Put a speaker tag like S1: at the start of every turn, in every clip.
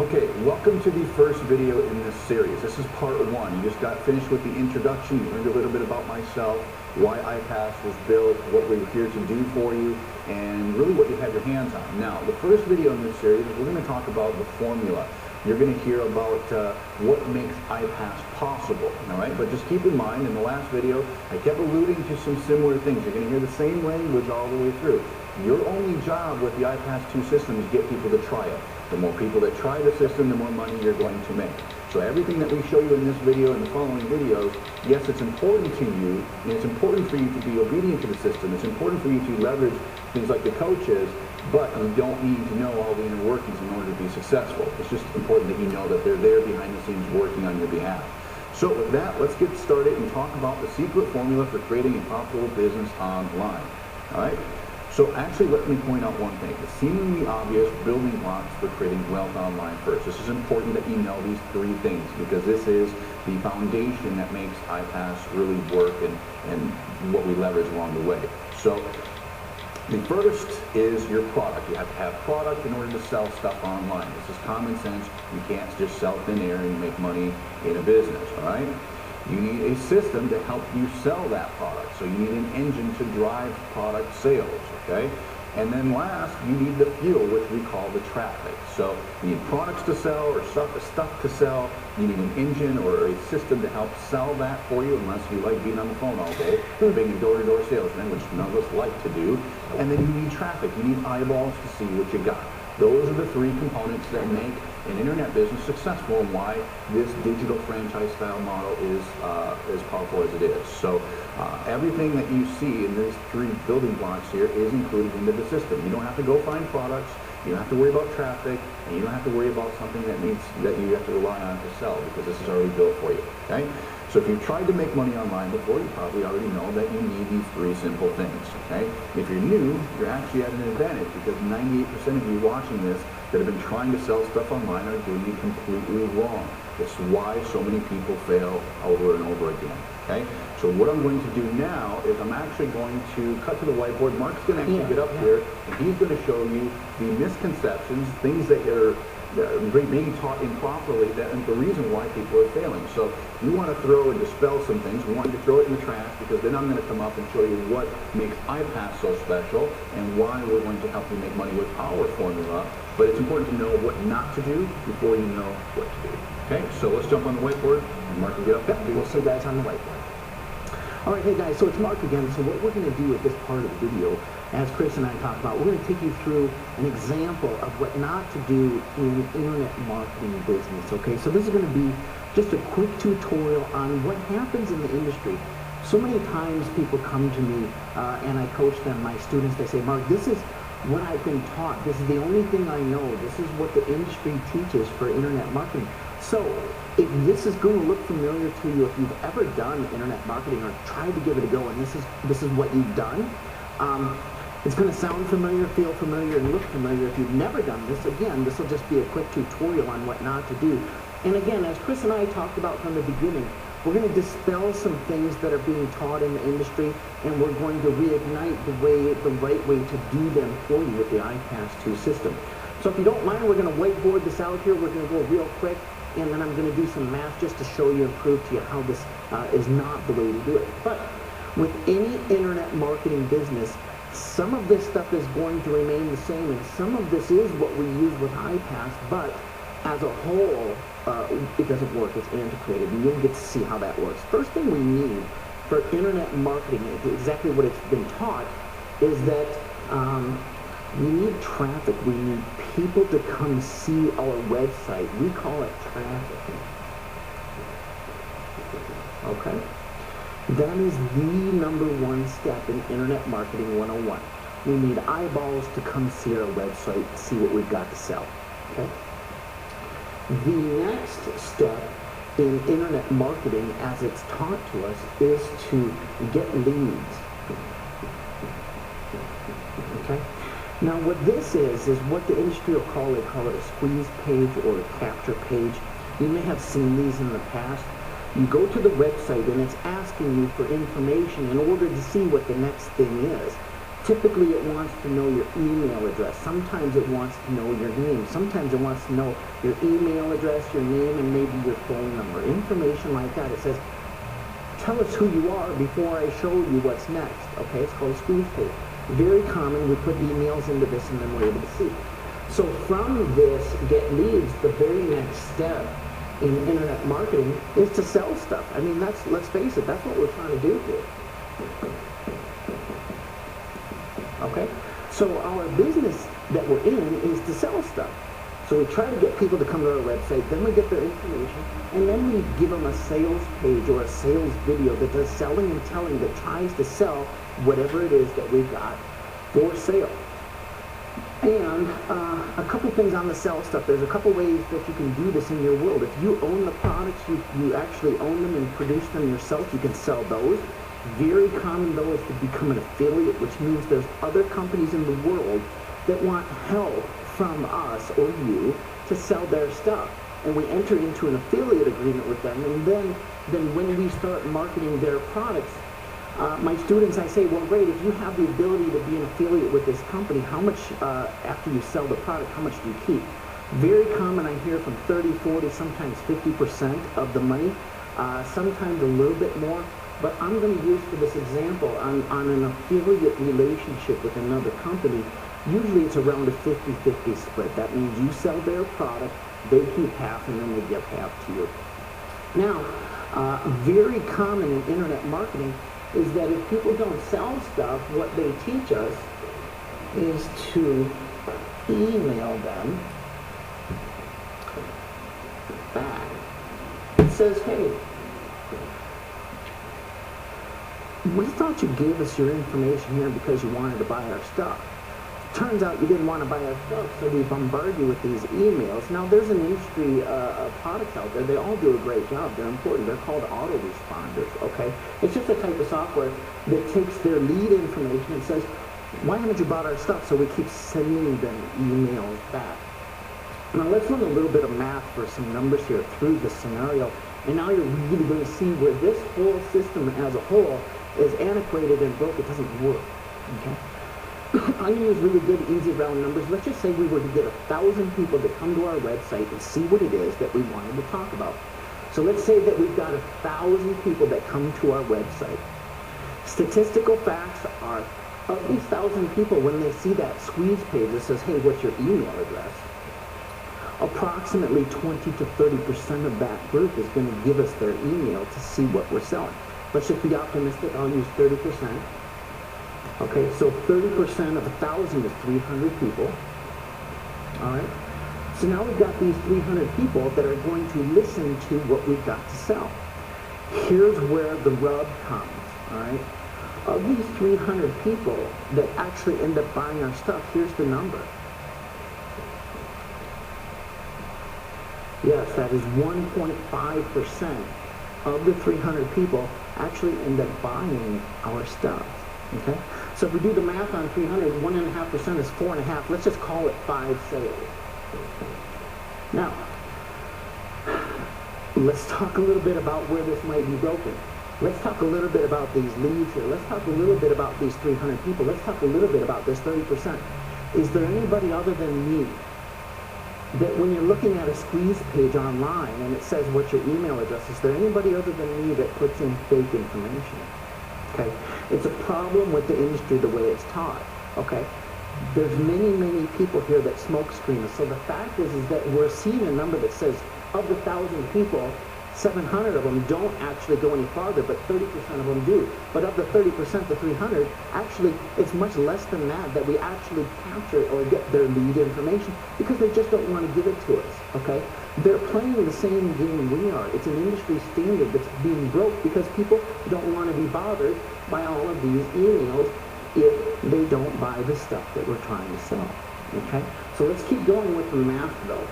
S1: Okay, welcome to the first video in this series. This is part one. You just got finished with the introduction. You learned a little bit about myself, why iPas was built, what we're here to do for you, and really what you have your hands on. Now, the first video in this series is we're going to talk about the formula. You're going to hear about what makes iPas possible, all right? But just keep in mind, in the last video, I kept alluding to some similar things. You're going to hear the same language all the way through. Your only job with the iPas 2 system is get people to try it. The more people that try the system, the more money you're going to make. So everything that we show you in this video and the following videos, yes, it's important to you, and it's important for you to be obedient to the system. It's important for you to leverage things like the coaches, but you don't need to know all the inner workings in order to be successful. It's just important that you know that they're there behind the scenes working on your behalf. So with that, let's get started and talk about the secret formula for creating a profitable business online. All right? So actually, let me point out one thing. The seemingly obvious building blocks for creating wealth online first. This is important that you know these three things because this is the foundation that makes iPas really work and what we leverage along the way. So the first is your product. You have to have product in order to sell stuff online. This is common sense. You can't just sell thin air and make money in a business, all right? You need a system to help you sell that product. So you need an engine to drive product sales, okay? And then last, you need the fuel, which we call the traffic. So you need products to sell or stuff to sell. You need an engine or a system to help sell that for you, unless you like being on the phone all day, being a door-to-door salesman, which none of us like to do. And then you need traffic. You need eyeballs to see what you got. Those are the three components that make an internet business successful and why this digital franchise style model is as powerful as it is. So everything that you see in these three building blocks here is included into the system. You don't have to go find products, you don't have to worry about traffic, and you don't have to worry about something that you have to rely on to sell because this is already built for you. Okay? So if you've tried to make money online before, you probably already know that you need these three simple things. Okay? If you're new, you're actually at an advantage because 98% of you watching this that have been trying to sell stuff online are doing it completely wrong. It's why so many people fail over and over again. Okay? So what I'm going to do now is I'm actually going to cut to the whiteboard. Mark's going to actually get up here and he's going to show you the misconceptions, things that are being taught improperly, and the reason why people are failing. So you want to throw and dispel some things. We want you to throw it in the trash because then I'm going to come up and show you what makes iPas so special and why we're going to help you make money with our formula. But it's important to know what not to do before you know what to do. Okay, so let's jump on the whiteboard and Mark will get up.
S2: We'll see you guys on the whiteboard. All right, hey guys, so it's Mark again. So what we're going to do with this part of the video, as Chris and I talked about, we're going to take you through an example of what not to do in internet marketing business, okay? So this is going to be just a quick tutorial on what happens in the industry. So many times people come to me and I coach them, my students, they say, Mark, this is what I've been taught. This is the only thing I know. This is what the industry teaches for internet marketing. So if this is going to look familiar to you, if you've ever done internet marketing or tried to give it a go, and this is what you've done, it's going to sound familiar, feel familiar, and look familiar. If you've never done this, again, this will just be a quick tutorial on what not to do. And again, as Chris and I talked about from the beginning, we're going to dispel some things that are being taught in the industry, and we're going to reignite the right way to do them for you with the iPas 2 system. So if you don't mind, we're going to whiteboard this out here. We're going to go real quick, and then I'm going to do some math just to show you and prove to you how this is not the way to do it. But with any internet marketing business, some of this stuff is going to remain the same, and some of this is what we use with iPas, but as a whole, it doesn't work. It's antiquated, and you'll get to see how that works. First thing we need for internet marketing, exactly what it's been taught, is that we need traffic. We need people to come see our website. We call it traffic. Okay? That is the number one step in Internet Marketing 101. We need eyeballs to come see our website, see what we've got to sell. Okay? The next step in Internet marketing, as it's taught to us, is to get leads. Okay? Now what this is what the industry will call, they call it a squeeze page or a capture page. You may have seen these in the past. You go to the website and it's asking you for information in order to see what the next thing is. Typically it wants to know your email address. Sometimes it wants to know your name. Sometimes it wants to know your email address, your name, and maybe your phone number. Information like that. It says, tell us who you are before I show you what's next. Okay, it's called a squeeze page. Very common. We put emails into this and then we're able to see. So from this get leads, the very next step in internet marketing is to sell stuff. I mean, let's face it, that's what we're trying to do here. Okay? So our business that we're in is to sell stuff. So we try to get people to come to our website, then we get their information, and then we give them a sales page or a sales video that does selling and telling, that tries to sell whatever it is that we've got for sale. And a couple things on the sell stuff. There's a couple ways that you can do this in your world. If you own the products, you actually own them and produce them yourself, you can sell those. Very common, though, is to become an affiliate, which means there's other companies in the world that want help from us or you to sell their stuff. And we enter into an affiliate agreement with them, and then when we start marketing their products, my students, I say, well, great, if you have the ability to be an affiliate with this company, how much, after you sell the product, how much do you keep? Very common, I hear from 30, 40, sometimes 50% of the money, sometimes a little bit more. But I'm going to use for this example, on an affiliate relationship with another company, usually it's around a 50-50 split. That means you sell their product, they keep half, and then they give half to you. Now, very common in internet marketing is that if people don't sell stuff, what they teach us is to email them back. It says, hey, we thought you gave us your information here because you wanted to buy our stuff. Turns out you didn't want to buy our stuff, so we bombard you with these emails. Now, there's an industry of products out there. They all do a great job. They're important. They're called autoresponders, okay? It's just a type of software that takes their lead information and says, why haven't you bought our stuff? So we keep sending them emails back. Now, let's run a little bit of math for some numbers here through the scenario. And now you're really going to see where this whole system as a whole is antiquated and broke. It doesn't work, okay? I'm going to use really good, easy round numbers. Let's just say we were to get 1,000 people to come to our website and see what it is that we wanted to talk about. So let's say that we've got 1,000 people that come to our website. Statistical facts are, of these 1,000 people, when they see that squeeze page that says, hey, what's your email address? Approximately 20 to 30% of that group is going to give us their email to see what we're selling. Let's just be optimistic. I'll use 30%. Okay, so 30% of 1,000 is 300 people. All right. So now we've got these 300 people that are going to listen to what we've got to sell. Here's where the rub comes. All right. Of these 300 people that actually end up buying our stuff, here's the number. Yes, that is 1.5% of the 300 people actually end up buying our stuff. Okay? So if we do the math on 300, 1.5% is 4.5. Let's just call it 5 sales. Now, let's talk a little bit about where this might be broken. Let's talk a little bit about these leads here. Let's talk a little bit about these 300 people. Let's talk a little bit about this 30%. Is there anybody other than me that when you're looking at a squeeze page online and it says what's your email address, is there anybody other than me that puts in fake information? Okay? It's a problem with the industry the way it's taught. Okay? There's many people here that smoke screen us. So the fact is that we're seeing a number that says of the 1,000 people, 700 of them don't actually go any farther, but 30% of them do. But of the 30%, the 300, actually, it's much less than that we actually capture or get their lead information because they just don't want to give it to us, okay? They're playing the same game we are. It's an industry standard that's being broke because people don't want to be bothered by all of these emails if they don't buy the stuff that we're trying to sell, okay? So let's keep going with the math, though.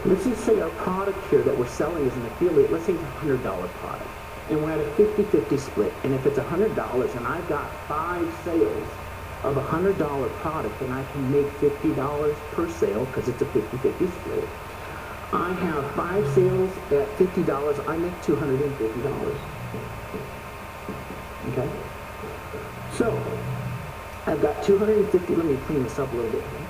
S2: Let's just say our product here that we're selling is an affiliate. Let's say it's a $100 product. And we're at a 50-50 split. And if it's $100 and I've got 5 sales of a $100 product, then I can make $50 per sale because it's a 50-50 split. I have 5 sales at $50. I make $250. Okay? So, I've got 250, let me clean this up a little bit here.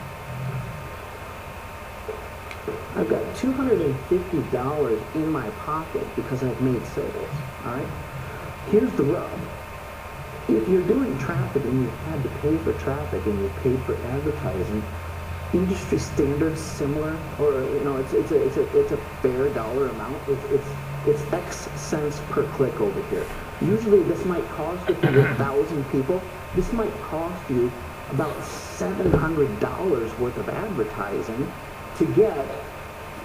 S2: I've got $250 in my pocket because I've made sales, all right? Here's the rub. If you're doing traffic and you had to pay for traffic and you paid for advertising, industry standards similar, or it's a fair dollar amount. It's X cents per click over here. Usually this might cost, if you get 1,000 people, this might cost you about $700 worth of advertising to get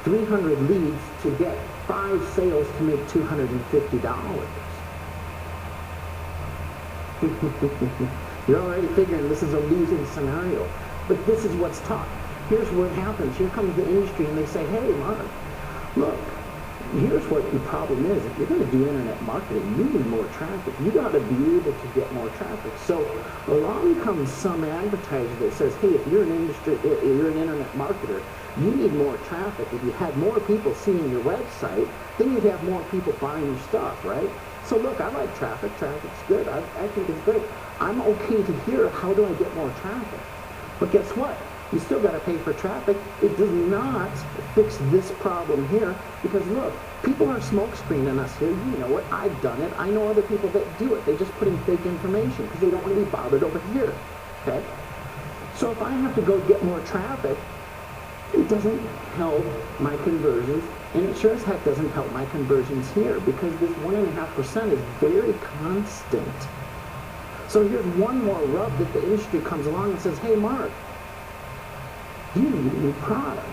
S2: 300 leads to get 5 sales to make $250. You're already figuring this is a losing scenario, but this is what's taught. Here's what happens. Here comes the industry and they say, hey, Mark, look, here's what the problem is. If you're going to do internet marketing, you need more traffic. You got to be able to get more traffic. So along comes some advertiser that says, hey, if you're an internet marketer, you need more traffic. If you had more people seeing your website, then you'd have more people buying your stuff, right? So look, I like traffic. Traffic's good. I think it's great. I'm okay to hear, how do I get more traffic? But guess what? You still got to pay for traffic. It does not fix this problem here because look, people are smoke screening us here. You know it. I've done it. I know other people that do it. They just put in fake information because they don't want to be bothered over here. Okay? So if I have to go get more traffic, it doesn't help my conversions, and it sure as heck doesn't help my conversions here because this 1.5% is very constant. So here's one more rub that the industry comes along and says, hey, Mark, you need a new product.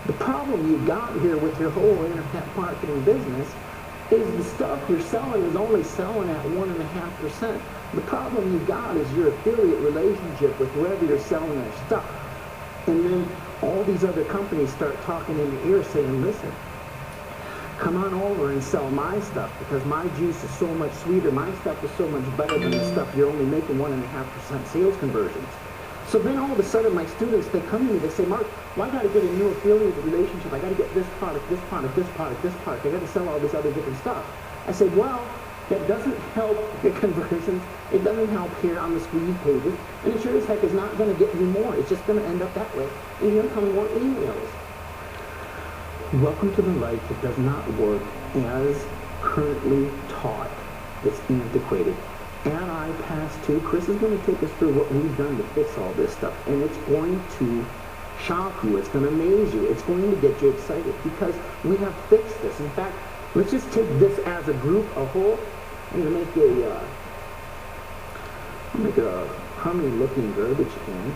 S2: The problem you got here with your whole internet marketing business is the stuff you're selling is only selling at 1.5%. The problem you got is your affiliate relationship with whoever you're selling their stuff. And then all these other companies start talking in your ear saying, listen, come on over and sell my stuff because my juice is so much sweeter. My stuff is so much better than the stuff you're only making 1.5% sales conversions. So then all of a sudden my students, they come to me, they say, Mark, well, I got to get a new affiliate relationship. I got to get this product, this product, this product, this product. I got to sell all this other different stuff. I said, well, that doesn't help your conversions. It doesn't help here on the squeeze pages. And it sure as heck is not going to get you more. It's just going to end up that way. And you're going to come more emails. Welcome to the life that does not work as currently taught. It's antiquated. And iPas 2, Chris is going to take us through what we've done to fix all this stuff. And it's going to shock you. It's going to amaze you. It's going to get you excited because we have fixed this. In fact, let's just take this as a group, a whole. I'm going to make a crummy-looking garbage can.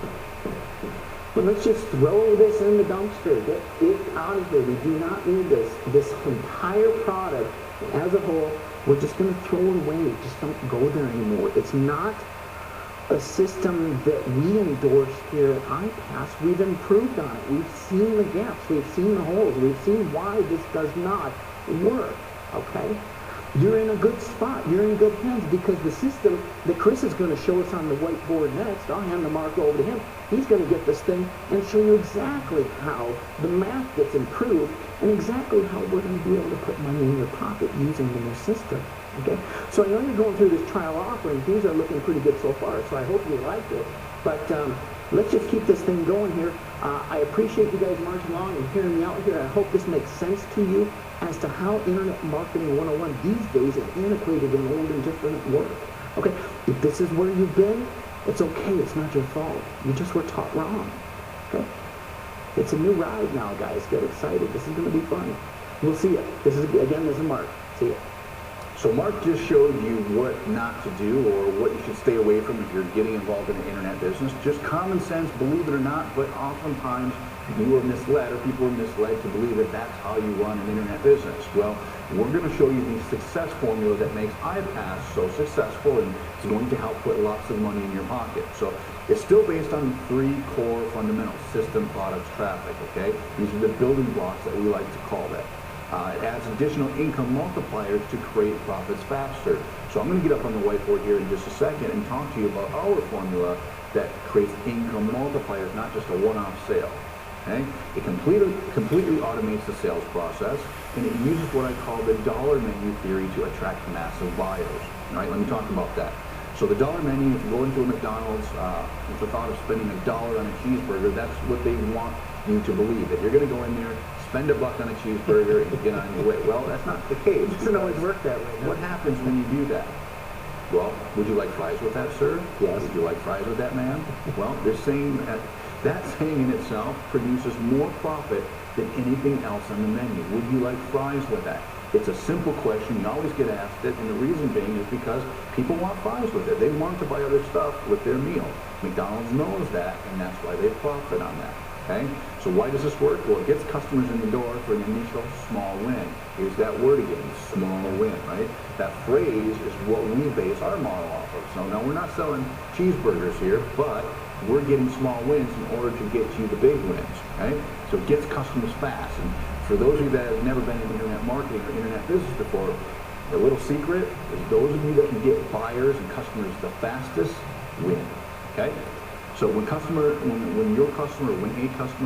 S2: But let's just throw this in the dumpster. Get it out of here. We do not need this. This entire product as a whole, we're just going to throw it away. Just don't go there anymore. It's not a system that we endorse here at iPas. We've improved on it. We've seen the gaps. We've seen the holes. We've seen why this does not work. Okay? You're in a good spot. You're in good hands because the system that Chris is going to show us on the whiteboard next, I'll hand the mark over to him. He's going to get this thing and show you exactly how the math gets improved and exactly how we're going to be able to put money in your pocket using the new system. Okay? So I know you're going through this trial offering. Things are looking pretty good so far, so I hope you like it. But let's just keep this thing going here. I appreciate you guys marching along and hearing me out here. I hope this makes sense to you as to how Internet Marketing 101 these days is antiquated and old and just doesn't work. Okay, if this is where you've been, it's okay. It's not your fault. You just were taught wrong. Okay? It's a new ride now, guys. Get excited. This is going to be fun. We'll see you. This is Mark. See ya.
S1: So Mark just showed you what not to do or what you should stay away from if you're getting involved in the internet business. Just common sense, believe it or not, but oftentimes you are misled or people are misled to believe that that's how you run an internet business. Well, we're going to show you the success formula that makes iPas so successful and it's going to help put lots of money in your pocket. So it's still based on 3 core fundamentals: system, products, traffic, okay? These are the building blocks that we like to call that. It adds additional income multipliers to create profits faster. So I'm going to get up on the whiteboard here in just a second and talk to you about our formula that creates income multipliers, not just a one-off sale. Okay? It completely automates the sales process, and it uses what I call the dollar menu theory to attract massive buyers. All right, let me talk about that. So the dollar menu, if you go into a McDonald's with the thought of spending $1 on a cheeseburger, that's what they want you to believe, that you're going to go in there, spend $1 on a cheeseburger, and get on your way. Well, that's not the case.
S2: It doesn't always work that way. No?
S1: What happens when you do that? Well, would you like fries with that, sir?
S2: Yes.
S1: Would you like fries with that, ma'am? Well, they're saying that saying in itself produces more profit than anything else on the menu. Would you like fries with that? It's a simple question. You always get asked it, and the reason being is because people want fries with it. They want to buy other stuff with their meal. McDonald's knows that, and that's why they profit on that. Okay? So why does this work? Well, it gets customers in the door for an initial small win. Here's that word again, small win, right? That phrase is what we base our model off of. So now we're not selling cheeseburgers here, but we're getting small wins in order to get you the big wins, right? So it gets customers fast. And for those of you that have never been in internet marketing or internet business before, the little secret is those of you that can get buyers and customers the fastest win, okay? So when a customer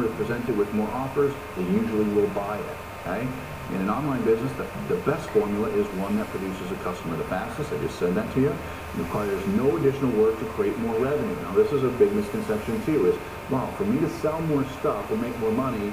S1: is presented with more offers, they usually will buy it, okay? In an online business, the best formula is one that produces a customer the fastest. I just said that to you. It requires no additional work to create more revenue. Now, this is a big misconception too, is, well, for me to sell more stuff or make more money,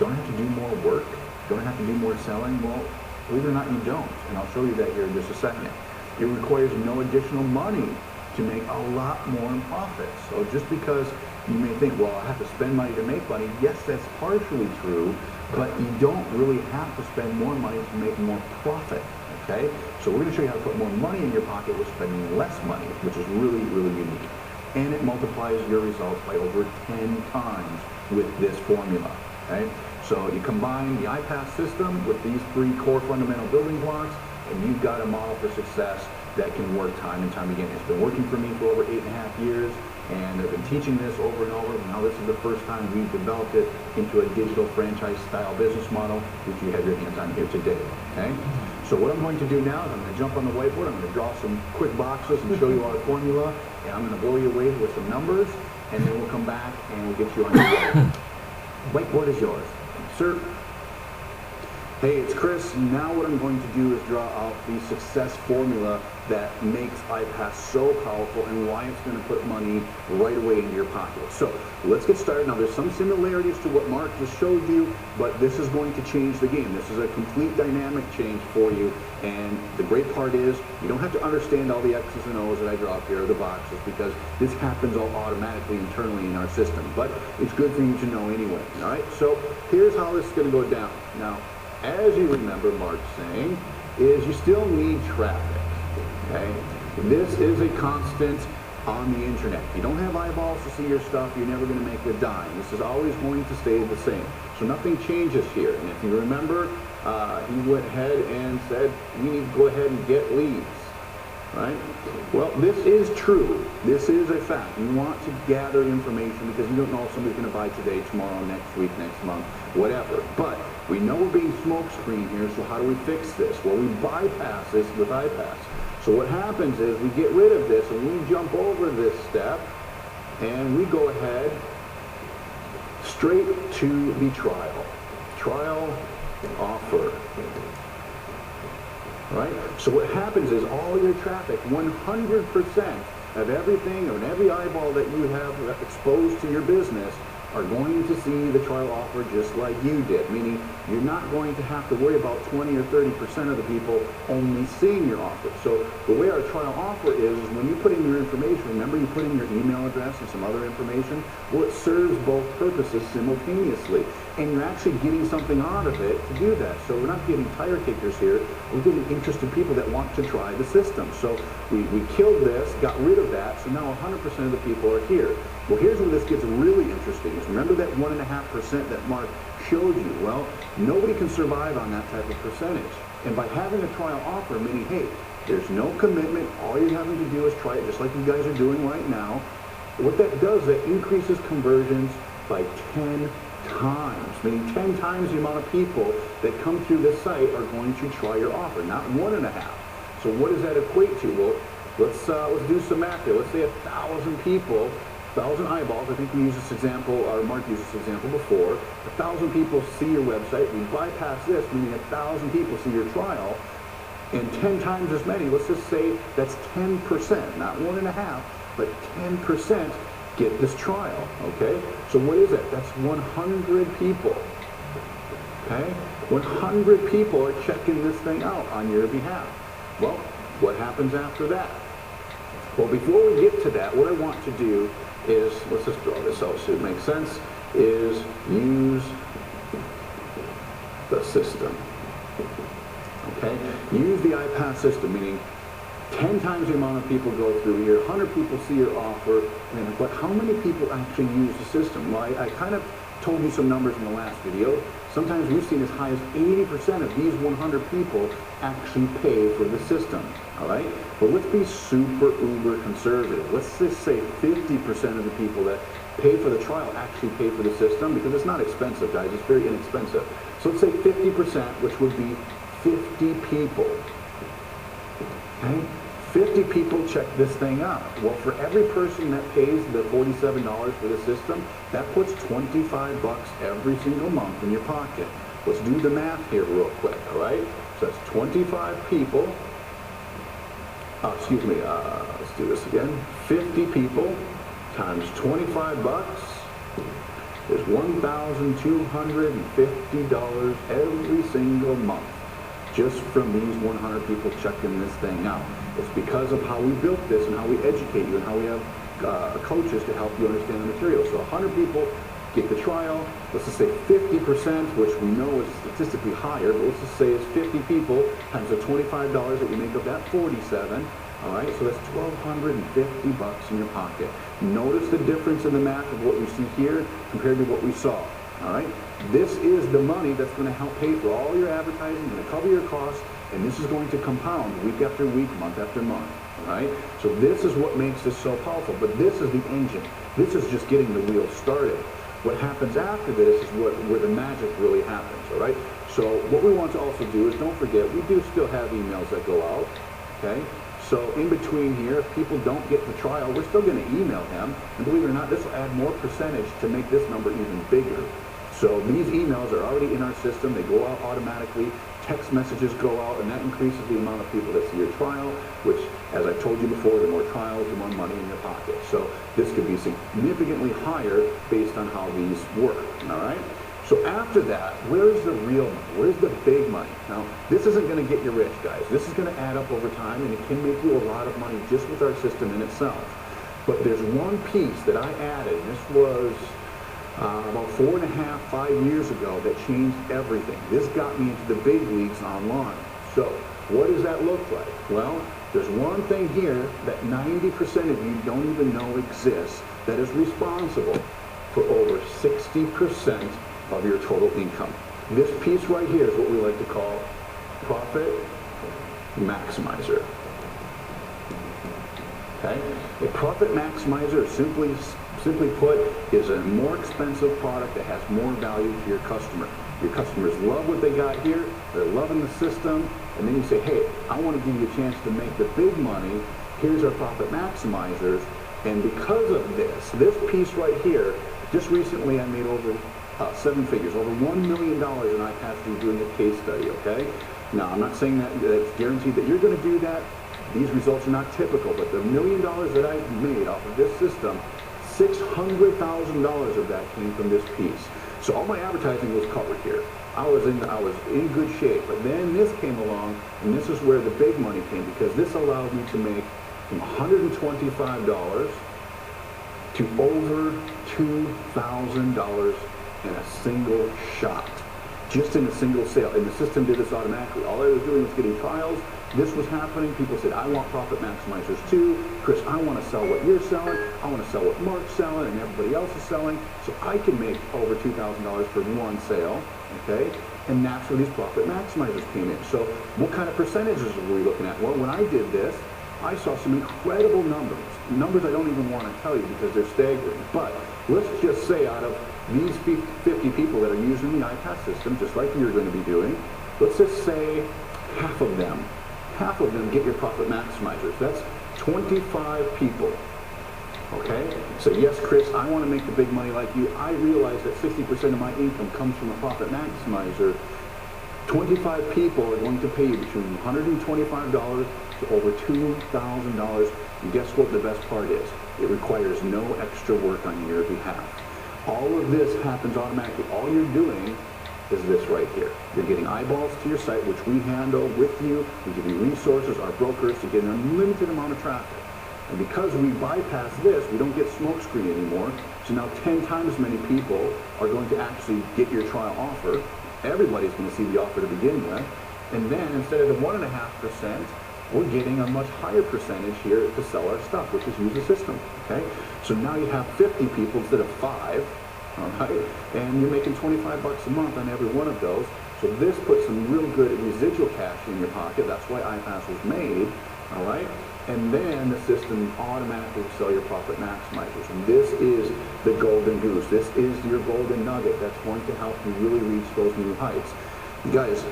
S1: don't I have to do more work? Don't I have to do more selling? Well, believe it or not, you don't. And I'll show you that here in just a second. It requires no additional money to make a lot more in profit. So just because you may think, well, I have to spend money to make money, yes, that's partially true, but you don't really have to spend more money to make more profit, okay? So we're gonna show you how to put more money in your pocket with spending less money, which is really, really unique. And it multiplies your results by over 10 times with this formula, okay? So you combine the iPas system with these 3 core fundamental building blocks, and you've got a model for success that can work time and time again. It's been working for me for over 8.5 years, and I've been teaching this over and over. Now this is the first time we've developed it into a digital franchise style business model, which you have your hands on here today, okay? So what I'm going to do now is I'm going to jump on the whiteboard, I'm going to draw some quick boxes and show you our formula, and I'm going to blow you away with some numbers, and then we'll come back and we'll get you on your way. Whiteboard is yours. Sir. Hey, it's Chris. Now what I'm going to do is draw out the success formula that makes iPas so powerful and why it's going to put money right away into your pocket. So let's get started. Now there's some similarities to what Mark just showed you, but this is going to change the game. This is a complete dynamic change for you, and the great part is you don't have to understand all the X's and O's that I draw up here, or the boxes, because this happens all automatically internally in our system, but it's good for you to know anyway. All right, so here's how this is going to go down. Now, as you remember Mark saying, is you still need traffic, okay? This is a constant on the internet. You don't have eyeballs to see your stuff, you're never going to make a dime. This is always going to stay the same. So nothing changes here. And if you remember, he went ahead and said, we need to go ahead and get leads, right? Well, this is true. This is a fact. You want to gather information because you don't know if somebody's going to buy today, tomorrow, next week, next month, whatever. But we know we're being smokescreen here, so how do we fix this? Well, we bypass this with iPas. So what happens is we get rid of this and we jump over this step and we go ahead straight to the trial. Trial offer. Right? So what happens is all your traffic, 100% of everything, of every eyeball that you have exposed to your business are going to see the trial offer just like you did, meaning you're not going to have to worry about 20 or 30% of the people only seeing your offer. So the way our trial offer is when you put in your information, remember you put in your email address and some other information, well, it serves both purposes simultaneously. And you're actually getting something out of it to do that. So we're not getting tire kickers here, we're getting interested people that want to try the system. So we killed this, got rid of that, so now 100% of the people are here. Well, here's where this gets really interesting. Is remember that 1.5% that Mark showed you? Well, nobody can survive on that type of percentage. And by having a trial offer, meaning, hey, there's no commitment, all you're having to do is try it just like you guys are doing right now. What that does, that increases conversions by 10 times, meaning 10 times the amount of people that come through this site are going to try your offer, not 1.5. So what does that equate to? Well, let's do some math here. Let's say 1,000 people, 1,000 eyeballs. I think we used this example, or Mark used this example before. 1,000 people see your website. We bypass this, meaning 1,000 people see your trial. and 10 times as many, let's just say that's 10%, not 1.5, but 10% get this trial, okay? So what is it? That's 100 people, okay? 100 people are checking this thing out on your behalf. Well, what happens after that? Well, before we get to that, what I want to do is, let's just draw this out so it makes sense, is use the system. Okay? Use the iPas system, meaning 10 times the amount of people go through here, 100 people see your offer, but how many people actually use the system? Well, I kind of told you some numbers in the last video. Sometimes we've seen as high as 80% of these 100 people actually pay for the system, all right? But let's be super uber conservative. Let's just say 50% of the people that pay for the trial actually pay for the system, because it's not expensive, guys. It's very inexpensive. So let's say 50%, which would be 50 people, okay? 50 people check this thing out. Well, for every person that pays the $47 for the system, that puts 25 bucks every single month in your pocket. Let's do the math here real quick, all right? So that's 25 people. Let's do this again. 50 people times 25 bucks is $1,250 every single month, just from these 100 people checking this thing out. It's because of how we built this and how we educate you and how we have coaches to help you understand the material. So 100 people get the trial. Let's just say 50%, which we know is statistically higher, but let's just say it's 50 people times the $25 that we make of that 47. All right, so that's 1,250 bucks in your pocket. Notice the difference in the math of what we see here compared to what we saw. All right, this is the money that's going to help pay for all your advertising, going to cover your costs, and this is going to compound week after week, month after month. All right, so this is what makes this so powerful. But this is the engine. This is just getting the wheel started. What happens after this is where the magic really happens. All right, so what we want to also do is, don't forget, we do still have emails that go out. Okay. So in between here, if people don't get the trial, we're still going to email them. And believe it or not, this will add more percentage to make this number even bigger. So these emails are already in our system. They go out automatically. Text messages go out, and that increases the amount of people that see your trial, which, as I told you before, the more trials, the more money in your pocket. So this could be significantly higher based on how these work, all right? So after that, where's the real money? Where's the big money? Now, this isn't going to get you rich, guys. This is going to add up over time, and it can make you a lot of money just with our system in itself. But there's one piece that I added, and this was about 4.5, 5 years ago, that changed everything. This got me into the big leagues online. So what does that look like? Well, there's one thing here that 90% of you don't even know exists that is responsible for over 60% of your total income. This piece right here is what we like to call profit maximizer. Okay? A profit maximizer, simply put, is a more expensive product that has more value to your customer. Your customers love what they got here, they're loving the system, and then you say, hey, I want to give you a chance to make the big money. Here's our profit maximizers. And because of this piece right here, just recently I made over 7 figures, over $1 million in iPas through doing a case study, okay? Now, I'm not saying that it's guaranteed that you're going to do that. These results are not typical, but the $1 million that I made off of this system, $600,000 of that came from this piece. So all my advertising was covered here. I was in good shape, but then this came along, and this is where the big money came, because this allowed me to make from $125 to over $2,000 in a single shot, just in a single sale. And the system did this automatically. All I was doing was getting trials. This was happening. People said, I want profit maximizers too. Chris, I want to sell what you're selling. I want to sell what Mark's selling and everybody else is selling. So I can make over $2,000 for one sale, okay? And that's where these profit maximizers came in. So what kind of percentages were we looking at? Well, when I did this, I saw some incredible numbers I don't even want to tell you because they're staggering. But let's just say out of these 50 people that are using the iPas system, just like you're going to be doing, let's just say half of them get your profit maximizers. That's 25 people. Okay? So yes, Chris, I want to make the big money like you. I realize that 60% of my income comes from a profit maximizer. 25 people are going to pay you between $125 to over $2,000. And guess what the best part is? It requires no extra work on your behalf. All of this happens automatically. All you're doing is this right here. You're getting eyeballs to your site, which we handle with you. We give you resources, our brokers, to get an unlimited amount of traffic. And because we bypass this, we don't get smokescreen anymore. So now 10 times as many people are going to actually get your trial offer. Everybody's going to see the offer to begin with. And then instead of the 1.5%, we're getting a much higher percentage here to sell our stuff, which is use the system, okay? So now you have 50 people instead of 5, all right? And you're making 25 bucks a month on every one of those. So this puts some real good residual cash in your pocket. That's why iPas was made, all right? And then the system automatically will sell your profit maximizers. And this is the golden goose. This is your golden nugget that's going to help you really reach those new heights. You guys,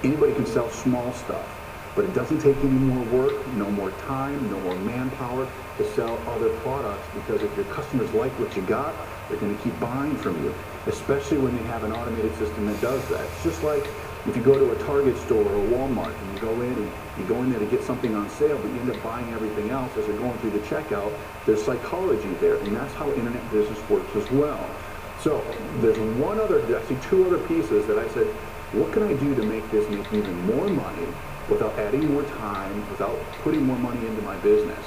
S1: anybody can sell small stuff, but it doesn't take any more work, no more time, no more manpower to sell other products, because if your customers like what you got, they're going to keep buying from you, especially when they have an automated system that does that. It's just like if you go to a Target store or a Walmart and you go in there to get something on sale, but you end up buying everything else as you're going through the checkout. There's psychology there, and that's how internet business works as well. So there's actually two other pieces that I said, what can I do to make this make even more money without adding more time, without putting more money into my business?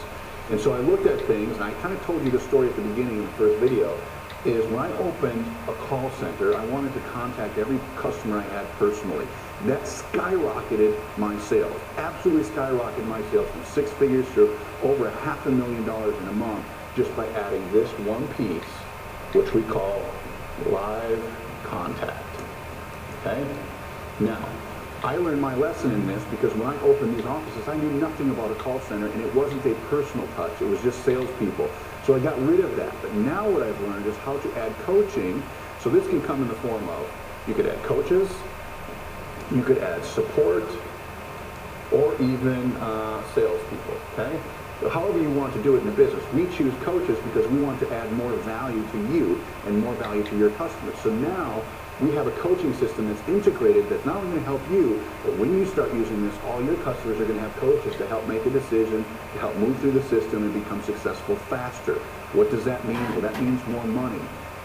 S1: And so I looked at things, and I kind of told you the story at the beginning of the first video, is when I opened a call center, I wanted to contact every customer I had personally. That skyrocketed my sales, absolutely skyrocketed my sales from 6 figures to over $500,000 in a month, just by adding this one piece, which we call live contact, okay? Now, I learned my lesson in this because when I opened these offices, I knew nothing about a call center, and it wasn't a personal touch. It was just salespeople. So I got rid of that. But now what I've learned is how to add coaching. So this can come in the form of, you could add coaches, you could add support, or even salespeople, okay? So however you want to do it in the business. We choose coaches because we want to add more value to you and more value to your customers. So now we have a coaching system that's integrated, that's not only going to help you, but when you start using this, all your customers are going to have coaches to help make a decision, to help move through the system and become successful faster. What does that mean? Well, that means more money.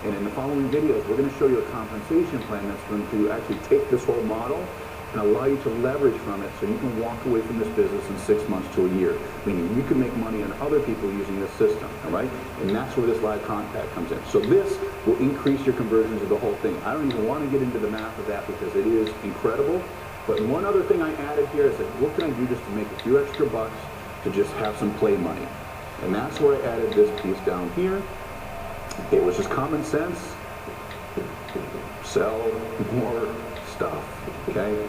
S1: And in the following videos, we're going to show you a compensation plan that's going to actually take this whole model and allow you to leverage from it so you can walk away from this business in 6 months to a year. Meaning you can make money on other people using this system, all right? And that's where this live contact comes in. So this will increase your conversions of the whole thing. I don't even want to get into the math of that because it is incredible. But one other thing I added here is that what can I do just to make a few extra bucks to just have some play money? And that's where I added this piece down here. It was just common sense. Sell more stuff, okay?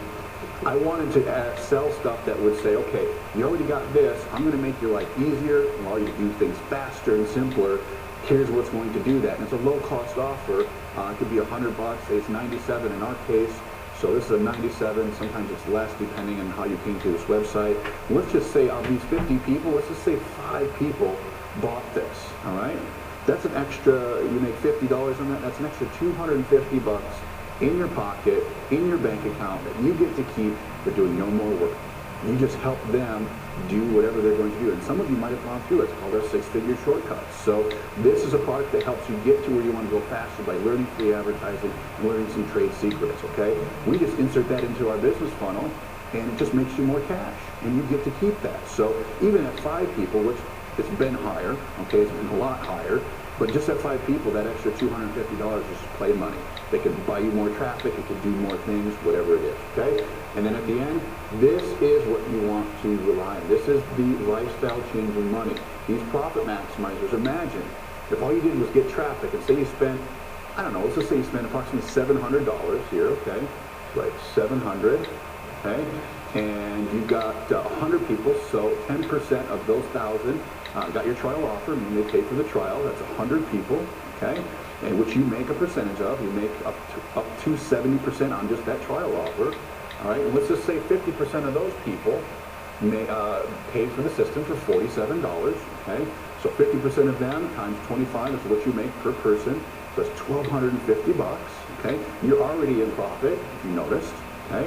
S1: I wanted to sell stuff that would say, okay, you already got this, I'm going to make your life easier, allow you to do things faster and simpler. Here's what's going to do that. And it's a low-cost offer. It could be $100, say it's 97 in our case. So this is a 97, sometimes it's less depending on how you came to this website. Let's just say of these 50 people, let's just say 5 people bought this, all right? That's an extra, you make $50 on that, that's an extra 250 bucks in your pocket, in your bank account, that you get to keep for doing no more work. You just help them do whatever they're going to do. And some of you might have gone through it. It's called our 6-figure shortcuts. So this is a product that helps you get to where you want to go faster by learning free advertising and learning some trade secrets, okay? We just insert that into our business funnel, and it just makes you more cash, and you get to keep that. So even at 5 people, which it's been higher, okay, it's been a lot higher, but just at 5 people, that extra $250 is play money. They could buy you more traffic, it could do more things, whatever it is, okay? And then at the end, this is what you want to rely on. This is the lifestyle changing money. These profit maximizers, imagine if all you did was get traffic, and say you spent, I don't know, let's just say you spent approximately $700 here, okay? Right, 700, okay? And you got 100 people, so 10% of those 1,000 got your trial offer, meaning they paid for the trial. That's 100 people, okay? And which you make a percentage of. You make up to 70% on just that trial offer, all right? And let's just say 50% of those people paid for the system for $47, okay? So 50% of them times 25 is what you make per person. So it's $1,250, okay? You're already in profit, if you noticed, okay?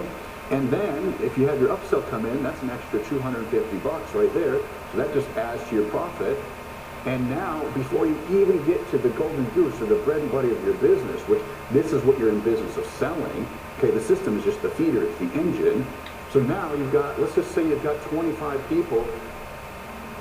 S1: And then if you have your upsell come in, that's an extra 250 bucks right there. So that just adds to your profit. And now, before you even get to the golden goose or the bread and butter of your business, which this is what you're in business of selling, okay, the system is just the feeder, it's the engine. So now you've got, let's just say you've got 25 people.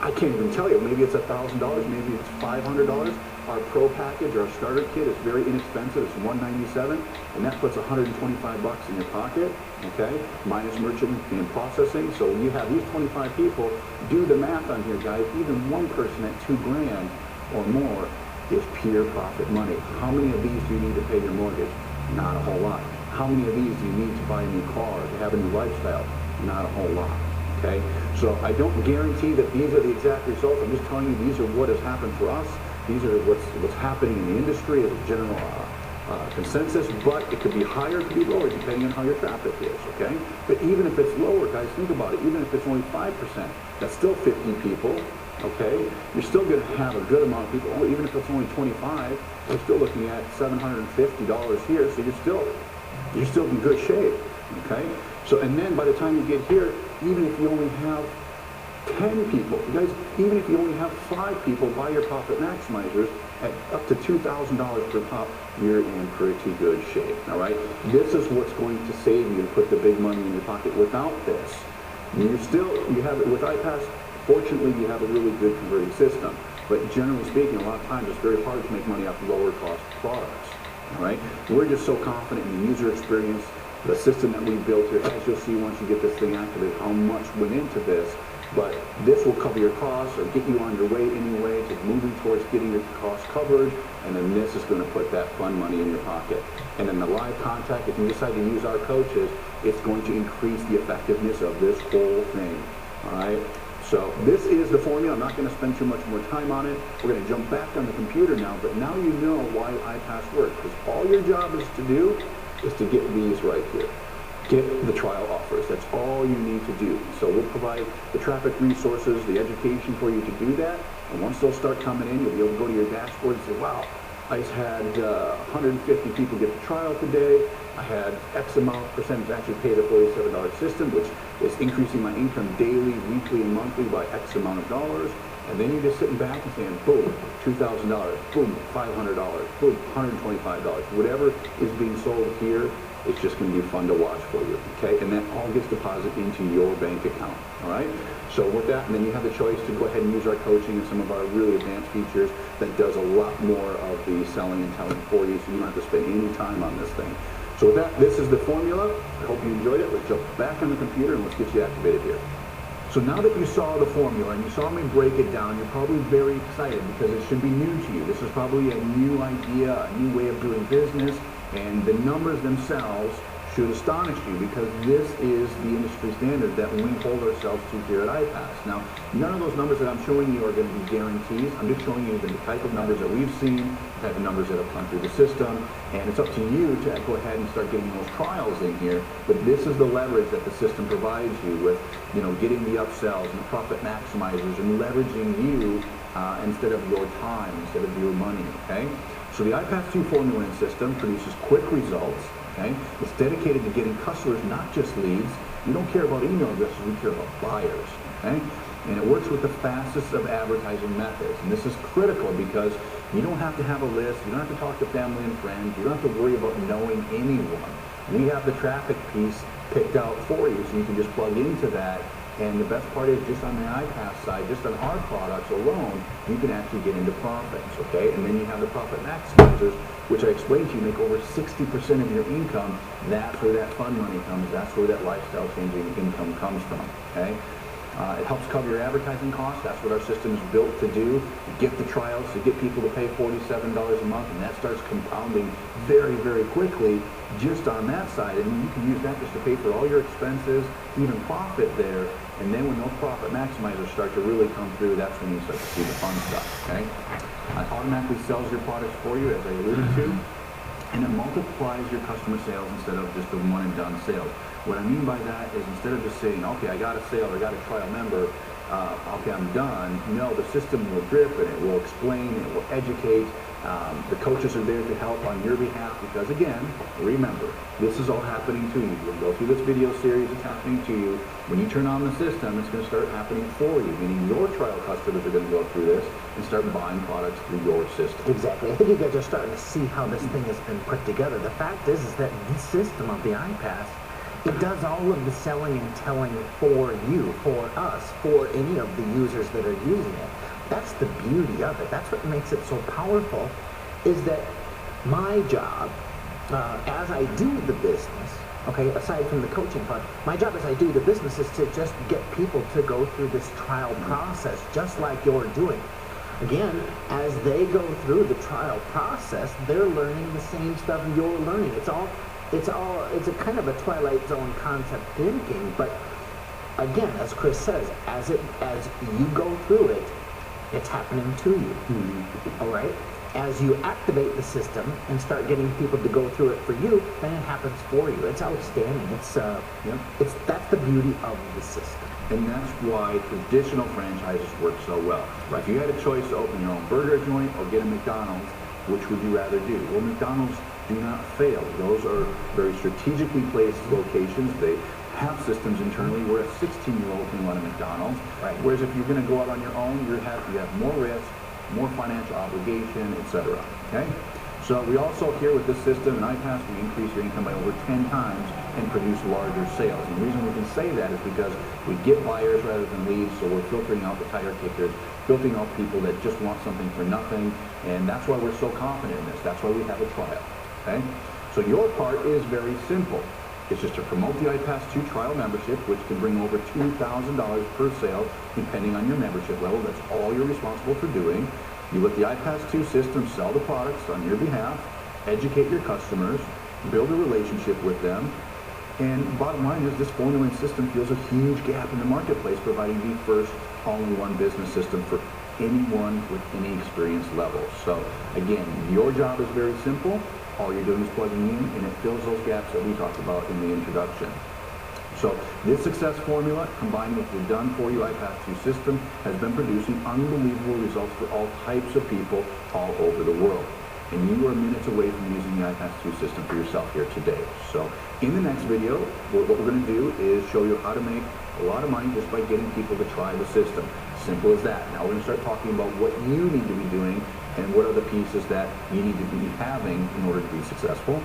S1: I can't even tell you, maybe it's $1,000, maybe it's $500. Our pro package, our starter kit is very inexpensive, it's $197, and that puts 125 bucks in your pocket, okay, minus merchant and processing. So when you have these 25 people, do the math on here, guys. Even one person at $2,000 or more is pure profit money. How many of these do you need to pay your mortgage? Not a whole lot. How many of these do you need to buy a new car, to have a new lifestyle? Not a whole lot. Okay, so I don't guarantee that these are the exact results. I'm just telling you these are what has happened for us. These are what's happening in the industry as a general consensus, but it could be higher, it could be lower, depending on how your traffic is, okay? But even if it's lower, guys, think about it. Even if it's only 5%, that's still 50 people, okay? You're still going to have a good amount of people. Oh, even if it's only 25, we're still looking at $750 here, so you're still in good shape, okay? So, and then by the time you get here, even if you only have 10 people, you guys, even if you only have 5 people buy your profit maximizers at up to $2,000 per pop, you're in pretty good shape, all right? This is what's going to save you and put the big money in your pocket. Without this, you have it with iPas. Fortunately, you have a really good converting system, but generally speaking, a lot of times it's very hard to make money off lower cost products, all right? We're just so confident in the user experience, the system that we built here. As you'll see once you get this thing activated, how much went into this. But this will cover your costs or get you on your way anyway to moving towards getting your costs covered, and then this is going to put that fun money in your pocket. And then the live contact, if you decide to use our coaches, it's going to increase the effectiveness of this whole thing. All right? So this is the formula. I'm not going to spend too much more time on it. We're going to jump back on the computer now, but now you know why iPas works, because all your job is to do is to get these right here. Get the trial offers. That's all you need to do. So we'll provide the traffic resources, the education for you to do that. And once those start coming in, you'll be able to go to your dashboard and say, wow, I had 150 people get the trial today. I had X amount percentage actually pay the $47 system, which is increasing my income daily, weekly, and monthly by X amount of dollars. And then you're just sitting back and saying, boom, $2,000, boom, $500, boom, $125. Whatever is being sold here, it's just going to be fun to watch for you, okay? And that all gets deposited into your bank account, all right? So with that, and then you have the choice to go ahead and use our coaching and some of our really advanced features that does a lot more of the selling and telling for you, so you don't have to spend any time on this thing. So with that, this is the formula. I hope you enjoyed it. Let's jump back on the computer and let's get you activated here. So now that you saw the formula and you saw me break it down, you're probably very excited because it should be new to you. This is probably a new idea, a new way of doing business. And the numbers themselves should astonish you because this is the industry standard that we hold ourselves to here at iPas. Now, none of those numbers that I'm showing you are going to be guarantees. I'm just showing you the type of numbers that we've seen, the type of numbers that have come through the system, and it's up to you to go ahead and start getting those trials in here. But this is the leverage that the system provides you with, getting the upsells and the profit maximizers and leveraging you instead of your time, instead of your money, okay? So the iPas 2 formula and system produces quick results, okay? It's dedicated to getting customers, not just leads. We don't care about email addresses, we care about buyers, okay? And it works with the fastest of advertising methods. And this is critical because you don't have to have a list, you don't have to talk to family and friends, you don't have to worry about knowing anyone. We have the traffic piece picked out for you so you can just plug into that. And the best part is just on the iPas side, just on our products alone, you can actually get into profits, okay? And then you have the profit maximizers, which I explained to you, make over 60% of your income. That's where that fun money comes. That's where that lifestyle changing income comes from, okay? It helps cover your advertising costs. That's what our system is built to do. To get the trials, to get people to pay $47 a month, and that starts compounding very, very quickly just on that side. And you can use that just to pay for all your expenses, even profit there. And then when those profit maximizers start to really come through, that's when you start to see the fun stuff, okay? It automatically sells your products for you, as I alluded to, and it multiplies your customer sales instead of just the one and done sales. What I mean by that is instead of just saying, okay, I got a sale, I got a trial member, okay, I'm done. No, the system will drip and it will explain, it will educate. The coaches are there to help on your behalf because, again, remember, this is all happening to you. You'll go through this video series, it's happening to you. When you turn on the system, it's going to start happening for you, meaning your trial customers are going to go through this and start buying products through your system.
S2: Exactly. I think you guys are starting to see how this thing has been put together. The fact is that this system of the iPas, it does all of the selling and telling for you, for us, for any of the users that are using it. That's the beauty of it. That's what makes it so powerful, is that my job, as I do the business, okay, aside from the coaching part, my job as I do the business is to just get people to go through this trial process, just like you're doing. Again, as they go through the trial process, they're learning the same stuff you're learning. It's a kind of a Twilight Zone concept thinking, but again, as Chris says, as you go through it, it's happening to you. All right? As you activate the system and start getting people to go through it for you, then it happens for you. It's outstanding. That's the beauty of the system.
S1: And that's why traditional franchises work so well.
S2: Right.
S1: If you had a choice to open your own burger joint or get a McDonald's, which would you rather do? Well, McDonald's do not fail. Those are very strategically placed locations. They have systems internally where a 16-year-old can run a McDonald's.
S2: Right.
S1: Whereas if you're going to go out on your own, you have more risk, more financial obligation, etc. Okay? So we also here with this system and iPas, we increase your income by over 10 times and produce larger sales. And the reason we can say that is because we get buyers rather than leads, so we're filtering out the tire kickers, filtering out people that just want something for nothing, and that's why we're so confident in this. That's why we have a trial. Okay? So your part is very simple. It's just to promote the iPas 2 trial membership, which can bring over $2,000 per sale, depending on your membership level. That's all you're responsible for doing. You let the iPas 2 system sell the products on your behalf, educate your customers, build a relationship with them, and bottom line is this formula and system fills a huge gap in the marketplace, providing the first all-in-one business system for anyone with any experience level. So again, your job is very simple. All you're doing is plugging in, and it fills those gaps that we talked about in the introduction. So this success formula, combined with the done-for-you iPas 2 system, has been producing unbelievable results for all types of people all over the world. And you are minutes away from using the iPas 2 system for yourself here today. So in the next video, what we're going to do is show you how to make a lot of money just by getting people to try the system. Simple as that. Now we're going to start talking about what you need to be doing and what are the pieces that you need to be having in order to be successful.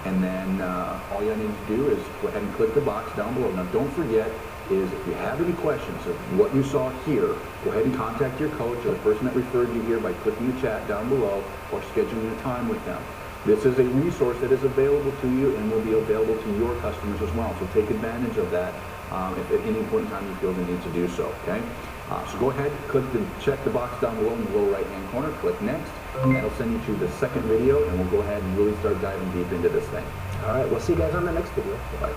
S1: And then all you need to do is go ahead and click the box down below. Now don't forget, is if you have any questions of what you saw here, go ahead and contact your coach or the person that referred you here by clicking the chat down below or scheduling a time with them. This is a resource that is available to you and will be available to your customers as well. So take advantage of that if at any point in time you feel the need to do so, okay? So go ahead, check the box down below in the lower right-hand corner, click next, and that'll send you to the second video, and we'll go ahead and really start diving deep into this thing.
S2: All right, we'll see you guys on the next video.
S1: Bye.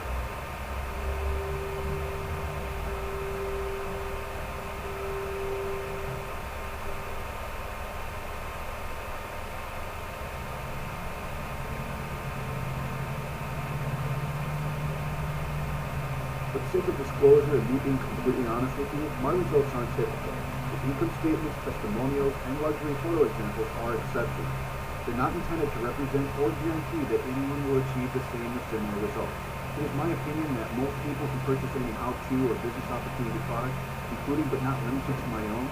S3: For the sake of disclosure and me being completely honest with you, my results aren't typical. The income statements, testimonials, and luxury photo examples are exceptions. They're not intended to represent or guarantee that anyone will achieve the same or similar results. It is my opinion that most people can purchase any how-to or business opportunity product, including but not limited to my own,